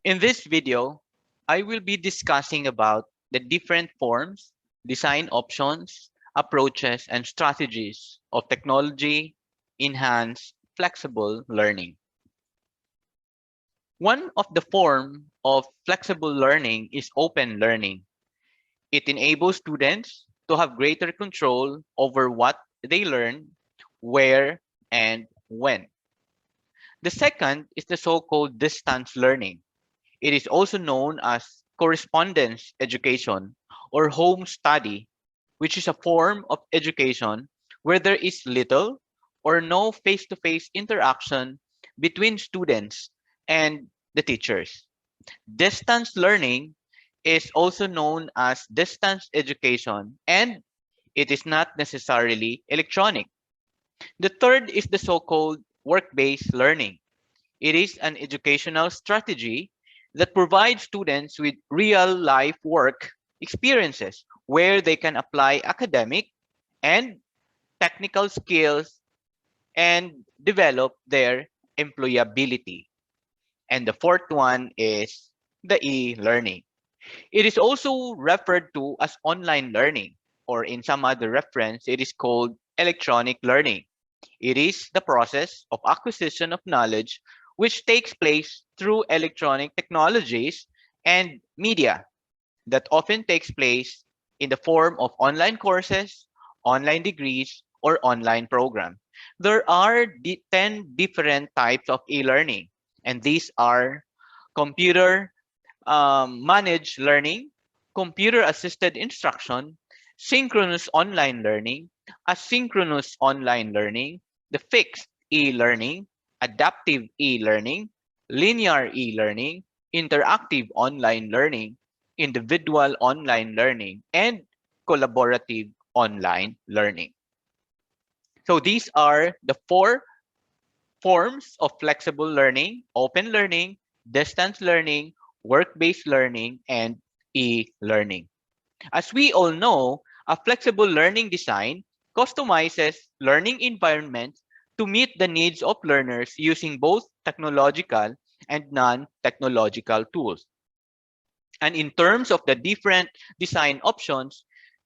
In this video, I will be discussing about the different forms, design options, approaches, and strategies of technology enhanced flexible learning. One of the form of flexible learning is open learning. It enables students to have greater control over what they learn, where, and when. The second is the so-called distance learning. It is also known as correspondence education or home study, which is a form of education where there is little or no face-to-face interaction between students and the teachers. Distance learning is also known as distance education, and it is not necessarily electronic. The third is the so-called work-based learning. It is an educational strategy that provides students with real life work experiences where they can apply academic and technical skills and develop their employability. And the fourth one is the e-learning. It is also referred to as online learning, or in some other reference, it is called electronic learning. It is the process of acquisition of knowledge which takes place through electronic technologies and media that often takes place in the form of online courses, online degrees, or online programs. There are 10 different types of e-learning, and these are computer managed learning, computer assisted instruction, synchronous online learning, asynchronous online learning, the fixed e-learning, adaptive e-learning, linear e-learning, interactive online learning, individual online learning, and collaborative online learning. So these are the four forms of flexible learning: open learning, distance learning, work-based learning, and e-learning. As we all know, a flexible learning design customizes learning environments to meet the needs of learners using both technological and non-technological tools. And in terms of the different design options,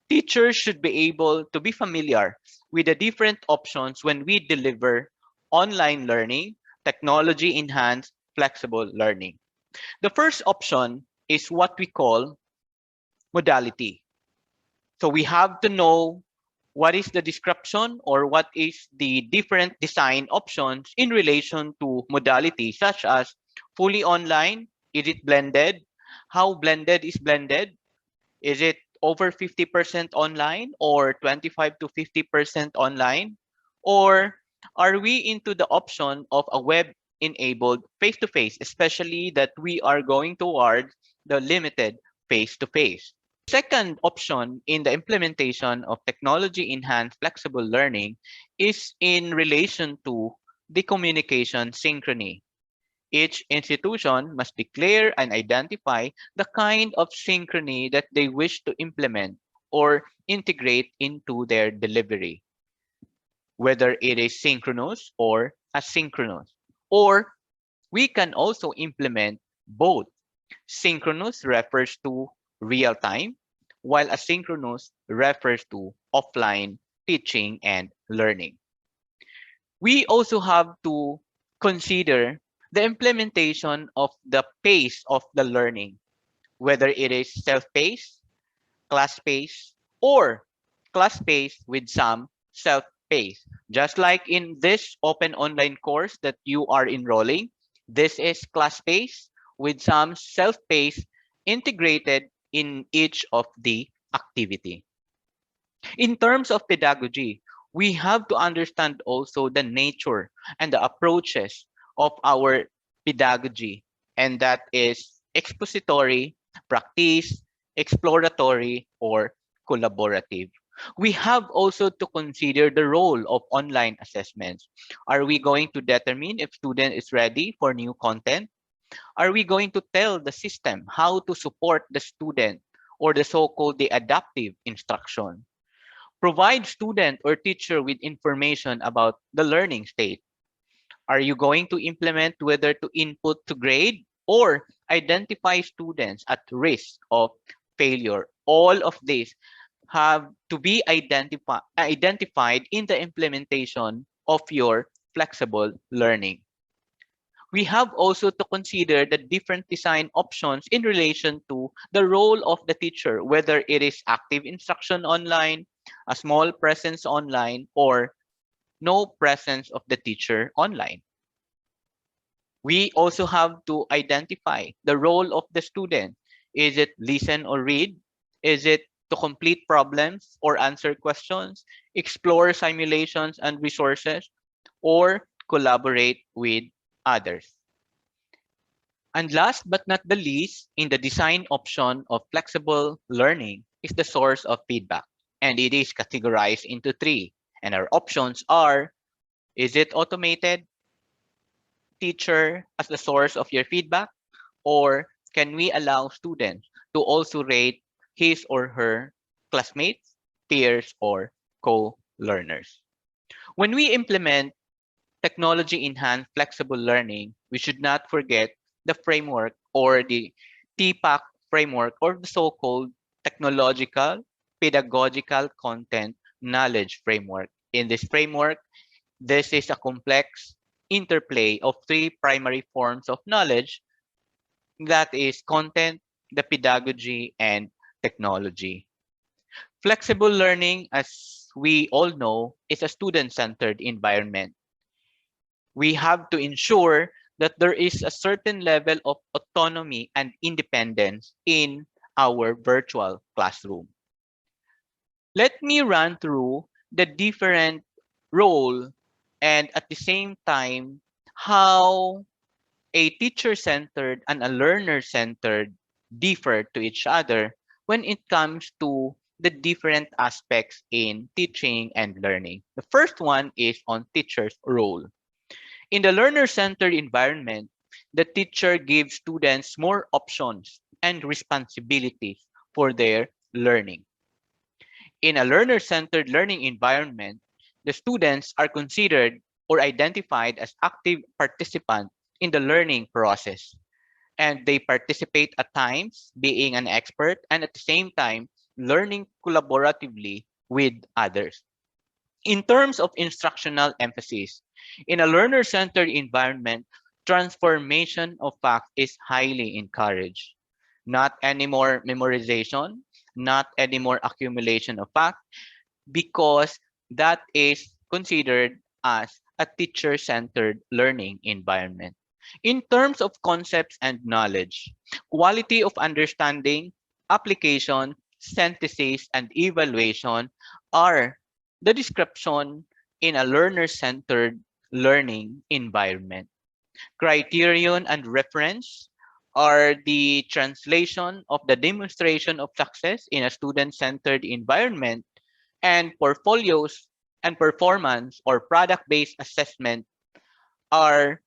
teachers should be able to be familiar with the different options when we deliver online learning, technology-enhanced flexible learning. The first option is what we call modality. So we have to know what is the description or what is the different design options in relation to modality, such as fully online, is it blended, how blended is blended, is it over 50% online or 25 to 50% online, or are we into the option of a web enabled face-to-face, especially that we are going towards the limited face-to-face. Second option in the implementation of technology-enhanced flexible learning is in relation to the communication synchrony. Each institution must declare and identify the kind of synchrony that they wish to implement or integrate into their delivery, whether it is synchronous or asynchronous. Or we can also implement both. Synchronous refers to real time, while asynchronous refers to offline teaching and learning. We also have to consider the implementation of the pace of the learning, whether it is self-paced, class-paced, or class-paced with some self-paced. Just like in this open online course that you are enrolling, this is class-paced with some self-paced integrated in each of the activity. In terms of pedagogy, we have to understand also the nature and the approaches of our pedagogy, and that is expository, practice, exploratory, or collaborative. We have also to consider the role of online assessments. Are we going to determine if student is ready for new content? Are we going to tell the system how to support the student or the so-called the adaptive instruction. Provide student or teacher with information about the learning state. Are you going to implement whether to input to grade or identify students at risk of failure? All of these have to be identified in the implementation of your flexible learning. We have also to consider the different design options in relation to the role of the teacher, whether it is active instruction online, a small presence online, or no presence of the teacher online. We also have to identify the role of the student. Is it listen or read? Is it to complete problems or answer questions, explore simulations and resources, or collaborate with others? And last but not the least, in the design option of flexible learning is the source of feedback. And it is categorized into three. And our options are, is it automated? Teacher as the source of your feedback? Or can we allow students to also rate his or her classmates, peers, or co-learners? When we implement technology-enhanced flexible learning, we should not forget the framework or the TPAC framework or the so-called technological pedagogical content knowledge framework. In this framework, this is a complex interplay of three primary forms of knowledge, that is content, the pedagogy, and technology. Flexible learning, as we all know, is a student-centered environment. We have to ensure that there is a certain level of autonomy and independence in our virtual classroom. Let me run through the different role and at the same time how a teacher-centered and a learner-centered differ to each other when it comes to the different aspects in teaching and learning. The first one is on teacher's role. In the learner-centered environment, the teacher gives students more options and responsibilities for their learning. In a learner-centered learning environment, the students are considered or identified as active participants in the learning process, and they participate at times being an expert and at the same time learning collaboratively with others. In terms of instructional emphasis, in a learner-centered environment, transformation of fact is highly encouraged. Not anymore memorization, not anymore accumulation of fact, because that is considered as a teacher-centered learning environment. In terms of concepts and knowledge, quality of understanding, application, synthesis, and evaluation are the description in a learner-centered learning environment. Criterion and reference are the translation of the demonstration of success in a student-centered environment, and portfolios and performance or product-based assessment are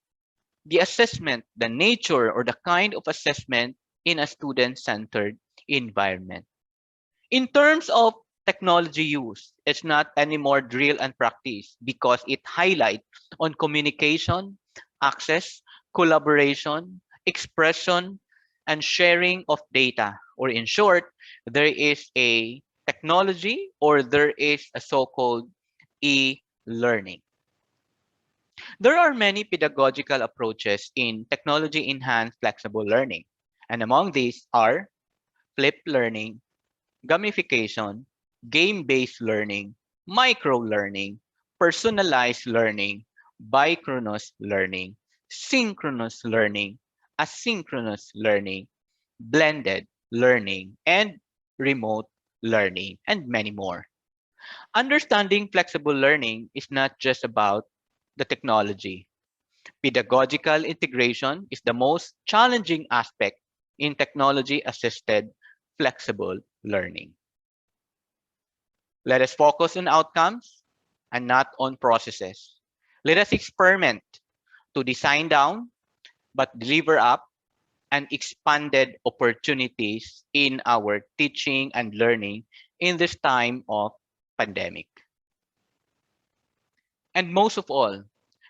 the assessment, the nature or the kind of assessment in a student-centered environment. In terms of technology use, it's not anymore drill and practice because it highlights on communication, access, collaboration, expression, and sharing of data. Or in short, there is a technology or there is a so-called e-learning. There are many pedagogical approaches in technology-enhanced flexible learning, and among these are flipped learning, gamification, game-based learning, micro-learning, personalized learning, biochronous learning, synchronous learning, asynchronous learning, blended learning, and remote learning, and many more. Understanding flexible learning is not just about the technology. Pedagogical integration is the most challenging aspect in technology-assisted flexible learning. Let us focus on outcomes and not on processes. Let us experiment to design down but deliver up, and expanded opportunities in our teaching and learning in this time of pandemic. And most of all,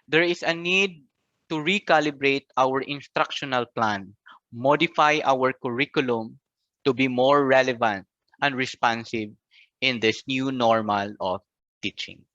there is a need to recalibrate our instructional plan, modify our curriculum to be more relevant and responsive in this new normal of teaching.